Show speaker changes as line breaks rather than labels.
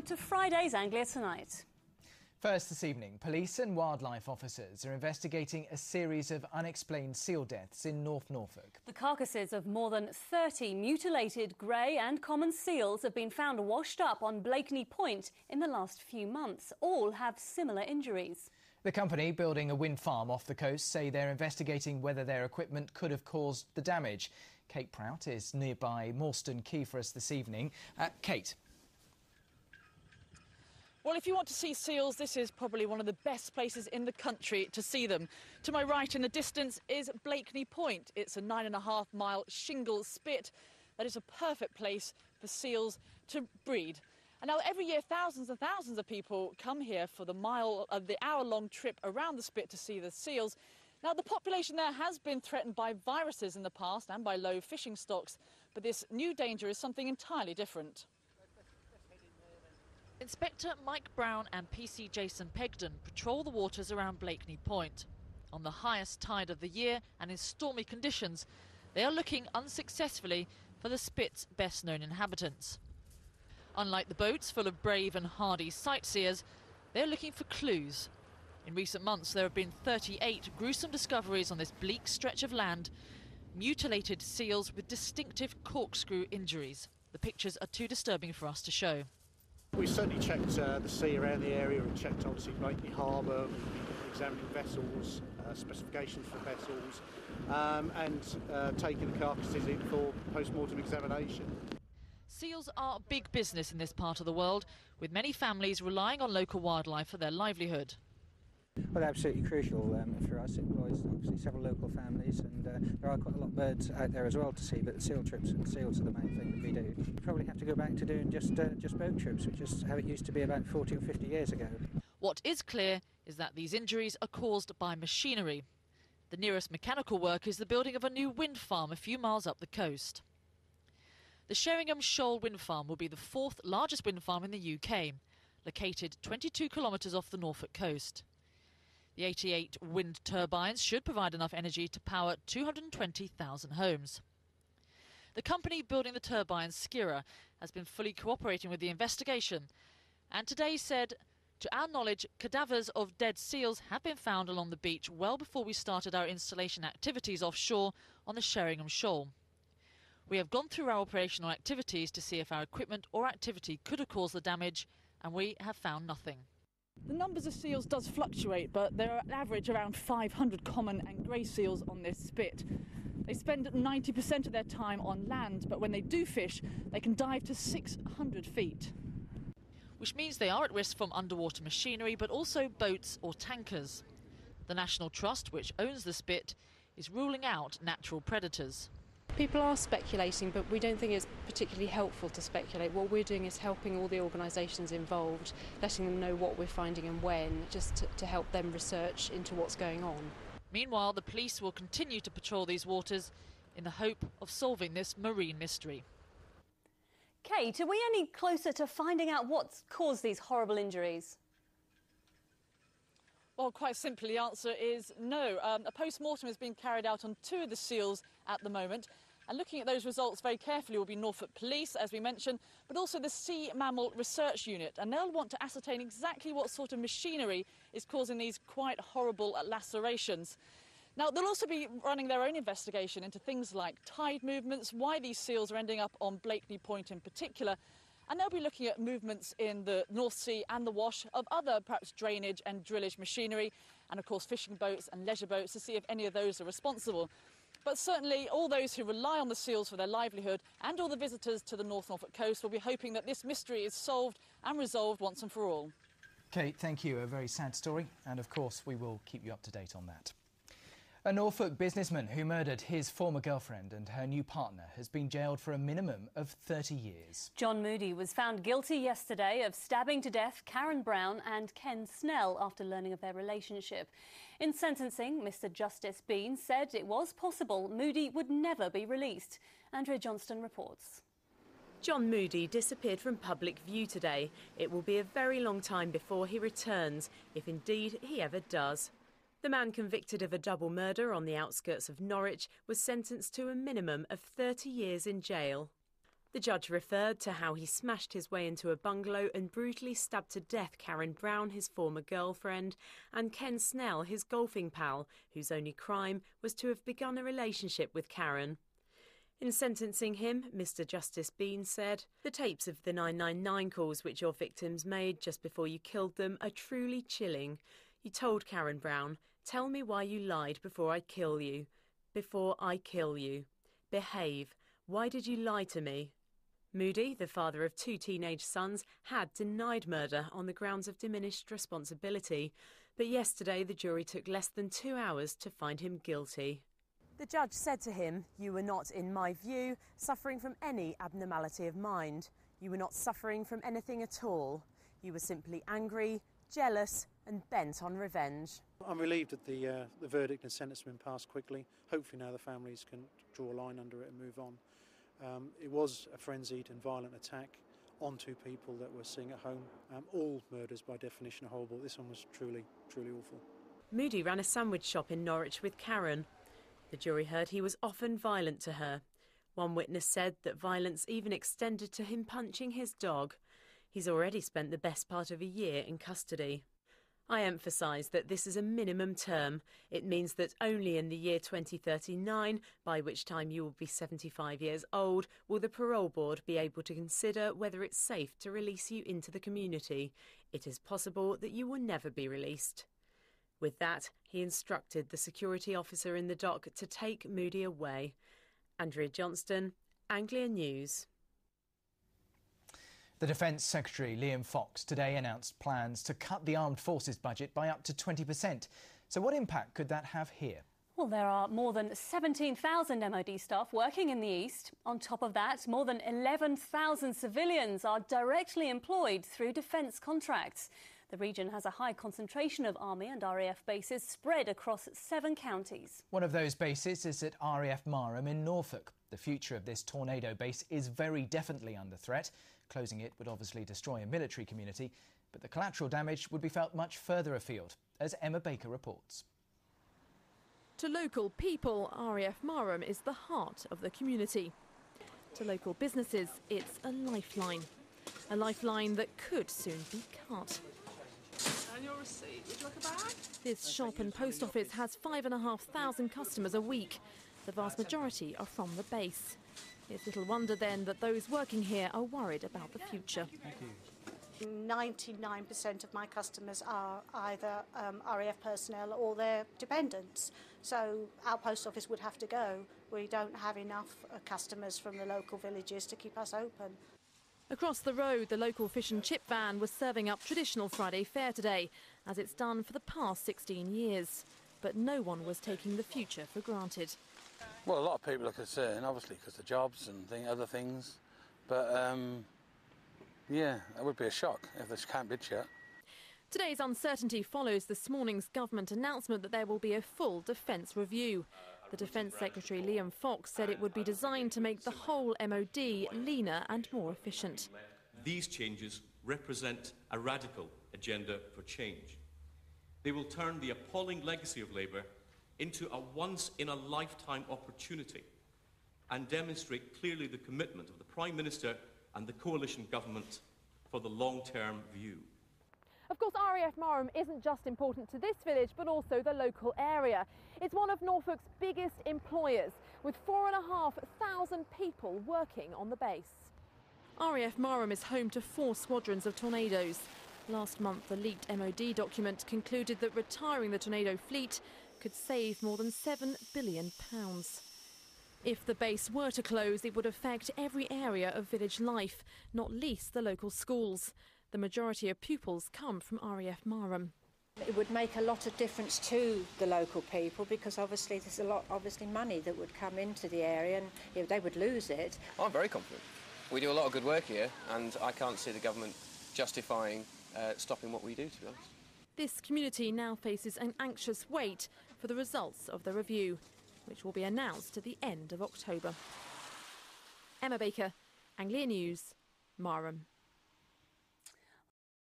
to Friday's Anglia Tonight.
First this evening, police and wildlife officers are investigating a series of unexplained seal deaths in North Norfolk.
The carcasses of more than 30 mutilated grey and common seals have been found washed up on Blakeney Point in the last few months. All have similar injuries.
The company building a wind farm off the coast say they're investigating whether their equipment could have caused the damage. Kate Prout is nearby Morstan Quay for us this evening. Kate.
Well, if you want to see seals, this is probably one of the best places in the country to see them. To my right in the distance is Blakeney Point. It's a 9.5-mile shingle spit that is a perfect place for seals to breed. And now every year thousands and thousands of people come here for the hour-long trip around the spit to see the seals. Now, the population there has been threatened by viruses in the past and by low fishing stocks, but this new danger is something entirely different. Inspector Mike Brown and PC Jason Pegden patrol the waters around Blakeney Point. On the highest tide of the year and in stormy conditions, they are looking unsuccessfully for the spit's best-known inhabitants. Unlike the boats full of brave and hardy sightseers, they are looking for clues. In recent months, there have been 38 gruesome discoveries on this bleak stretch of land, mutilated seals with distinctive corkscrew injuries. The pictures are too disturbing for us to show.
We certainly checked the sea around the area and checked obviously Blakeney Harbour, examining vessels, specifications for vessels, and taking the carcasses in for post-mortem examination.
Seals are big business in this part of the world, with many families relying on local wildlife for their livelihood.
Well, absolutely crucial for us. It employs obviously several local families, and there are quite a lot of birds out there as well to see, but seal trips and seals are the main thing that we do. We probably have to go back to doing just boat trips, which is how it used to be about 40 or 50 years ago. What is clear is that these injuries are caused by machinery. The nearest mechanical work is the building of a new wind farm a few miles up the coast. The Sheringham Shoal wind farm will be the fourth largest wind farm in the UK, located 22 kilometres off the Norfolk coast. The 88 wind turbines should provide enough energy to power 220,000 homes. The company building the turbines, Skira, has been fully cooperating with the investigation and today said, "To our knowledge, cadavers of dead seals have been found along the beach well before we started our installation activities offshore on the Sheringham Shoal. We have gone through our operational activities to see if our equipment or activity could have caused the damage, and we have found nothing." The numbers of seals does fluctuate, but there are on average around 500 common and grey seals on this spit. They spend 90% of their time on land, but when they do fish, they can dive to 600 feet. Which means they are at risk from underwater machinery, but also boats or tankers. The National Trust, which owns the spit, is ruling out natural predators.
People are speculating, but we don't think it's particularly helpful to speculate. What we're doing is helping all the organisations involved, letting them know what we're finding and when, just to help them research into what's going on.
Meanwhile, the police will continue to patrol these waters in the hope of solving this marine mystery.
Kate, are we any closer to finding out what's caused these horrible injuries?
Well, quite simply, the answer is no. A post-mortem is being carried out on 2 of the seals at the moment. And looking at those results very carefully will be Norfolk Police, as we mentioned, but also the Sea Mammal Research Unit. And they'll want to ascertain exactly what sort of machinery is causing these quite horrible lacerations. Now, they'll also be running their own investigation into things like tide movements, why these seals are ending up on Blakeney Point in particular. And they'll be looking at movements in the North Sea and the Wash of other, perhaps, drainage and drillage machinery, and, of course, fishing boats and leisure boats to see if any of those are responsible. But certainly all those who rely on the seals for their livelihood and all the visitors to the North Norfolk coast will be hoping that this mystery is solved and resolved once and for all.
Kate, thank you. A very sad story, and, of course, we will keep you up to date on that. A Norfolk businessman who murdered his former girlfriend and her new partner has been jailed for a minimum of 30 years.
John Moody was found guilty yesterday of stabbing to death Karen Brown and Ken Snell after learning of their relationship. In sentencing, Mr Justice Bean said it was possible Moody would never be released. Andrea Johnston reports.
John Moody disappeared from public view today. It will be a very long time before he returns, if indeed he ever does. The man convicted of a double murder on the outskirts of Norwich was sentenced to a minimum of 30 years in jail. The judge referred to how he smashed his way into a bungalow and brutally stabbed to death Karen Brown, his former girlfriend, and Ken Snell, his golfing pal, whose only crime was to have begun a relationship with Karen. In sentencing him, Mr Justice Bean said, "The tapes of the 999 calls which your victims made just before you killed them are truly chilling. You told Karen Brown, 'Tell me why you lied before I kill you. Before I kill you. Behave. Why did you lie to me?' Moody, the father of 2 teenage sons, had denied murder on the grounds of diminished responsibility. But yesterday the jury took less than 2 hours to find him guilty. The judge said to him, "You were not, in my view, suffering from any abnormality of mind. You were not suffering from anything at all. You were simply angry, jealous and bent on revenge."
I'm relieved that the verdict and sentence have been passed quickly. Hopefully now the families can draw a line under it and move on. It was a frenzied and violent attack on 2 people that were sitting at home. All murders by definition are horrible. This one was truly, truly awful.
Moody ran a sandwich shop in Norwich with Karen. The jury heard he was often violent to her. One witness said that violence even extended to him punching his dog. He's already spent the best part of a year in custody. I emphasise that this is a minimum term. It means that only in the year 2039, by which time you will be 75 years old, will the parole board be able to consider whether it's safe to release you into the community. It is possible that you will never be released. With that, he instructed the security officer in the dock to take Moody away. Andrea Johnston, Anglia News.
The Defence Secretary Liam Fox today announced plans to cut the armed forces budget by up to 20%. So what impact could that have here?
Well, there are more than 17,000 MOD staff working in the east. On top of that, more than 11,000 civilians are directly employed through defence contracts. The region has a high concentration of Army and RAF bases spread across 7 counties.
One of those bases is at RAF Marham in Norfolk. The future of this tornado base is very definitely under threat. Closing it would obviously destroy a military community, but the collateral damage would be felt much further afield, as Emma Baker reports.
To local people, RAF Marham is the heart of the community. To local businesses, it's a lifeline that could soon be cut.
And your receipt, would you like a bag?
This shop and post office has 5,500 customers a week. The vast majority are from the base. It's little wonder then that those working here are worried about the future.
99% of my customers are either RAF personnel or their dependents. So our post office would have to go. We don't have enough customers from the local villages to keep us open.
Across the road, the local fish and chip van was serving up traditional Friday fare today, as it's done for the past 16 years. But no one was taking the future for granted.
Well, a lot of people are concerned, obviously, because of jobs and other things. But, yeah, it would be a shock if this camp did shut.
Today's uncertainty follows this morning's government announcement that there will be a full defence review. The Defence Secretary Liam Fox said it would be designed to make the whole MOD leaner and more efficient.
These changes represent a radical agenda for change. They will turn the appalling legacy of Labour into a once-in-a-lifetime opportunity and demonstrate clearly the commitment of the Prime Minister and the coalition government for the long-term view.
Of course, RAF Marham isn't just important to this village, but also the local area. It's one of Norfolk's biggest employers, with 4,500 people working on the base. RAF Marham is home to 4 squadrons of Tornadoes. Last month, the leaked MOD document concluded that retiring the Tornado fleet could save more than £7 billion. If the base were to close, it would affect every area of village life, not least the local schools. The majority of pupils come from RAF Marham.
It would make a lot of difference to the local people because obviously there's a lot money that would come into the area and they would lose it.
I'm very confident. We do a lot of good work here and I can't see the government justifying stopping what we do, to be honest.
This community now faces an anxious wait for the results of the review, which will be announced at the end of October. Emma Baker, Anglia News, Marham.